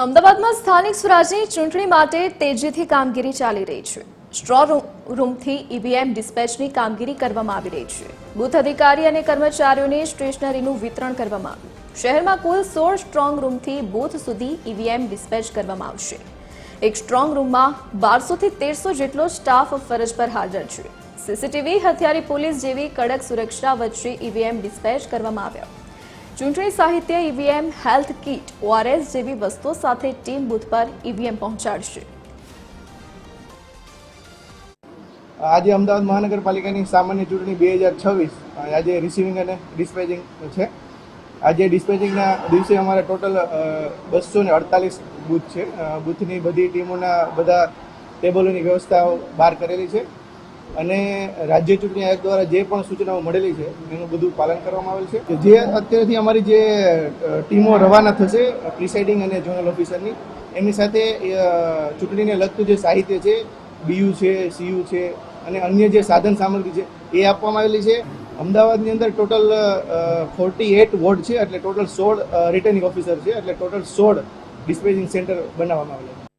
અમદાવાદમાં સ્થાનિક સ્વરાજની ચૂંટણી માટે તેજીથી કામગીરી ચાલી રહી છે। સ્ટ્રોંગ રૂમથી ઈવીએમ ડિસ્પેચની કામગીરી કરવામાં આવી રહી છે। બૂથ અધિકારી અને કર્મચારીઓને સ્ટેશનરીનું વિતરણ કરવામાં આવ્યું। શહેરમાં કુલ 16 સ્ટ્રોંગ રૂમથી બૂથ સુધી ઈવીએમ ડિસ્પેચ કરવામાં આવશે। એક સ્ટ્રોંગ રૂમમાં 1200થી 1300 જેટલો સ્ટાફ ફરજ પર હાજર છે। સીસીટીવી, હથિયારી પોલીસ જેવી કડક સુરક્ષા વચ્ચે ઈવીએમ ડિસ્પેચ કરવામાં આવ્યા। ચૂંટણી સાહિત્ય, ઈવીએમ, હેલ્થ કિટ, ઓઆરએસ જેવી વસ્તુઓ સાથે ટીમ બૂથ પર ઈવીએમ પહોંચાડશે। આજે અમદાવાદ મહાનગરપાલિકાની સામાન્ય ચૂંટણી 2026 આજે રિસીવિંગ અને ડિસ્પેચિંગ છે। આજે ડિસ્પેચિંગના દિવસે અમારા ટોટલ 248 બૂથ છે। બૂથની બધી ટીમોના બધા ટેબલોની વ્યવસ્થાઓ બહાર કરેલી છે અને રાજ્ય ચૂંટણી આયોગ દ્વારા જે પણ સૂચનાઓ મળેલી છે એનું બધું પાલન કરવામાં આવેલ છે। જે અત્યારથી અમારી જે ટીમો રવાના થશે પ્રિસાઇડિંગ અને ઝોનલ ઓફિસરની, એમની સાથે ચૂંટણીને લગતું જે સાહિત્ય છે, બીયુ છે, સીયુ છે અને અન્ય જે સાધન સામગ્રી છે એ આપવામાં આવેલી છે। અમદાવાદની અંદર ટોટલ 48 વોર્ડ છે, એટલે ટોટલ 16 રિટર્નિંગ ઓફિસર છે, એટલે ટોટલ 16 ડિસ્પેચિંગ સેન્ટર બનાવવામાં આવેલા છે।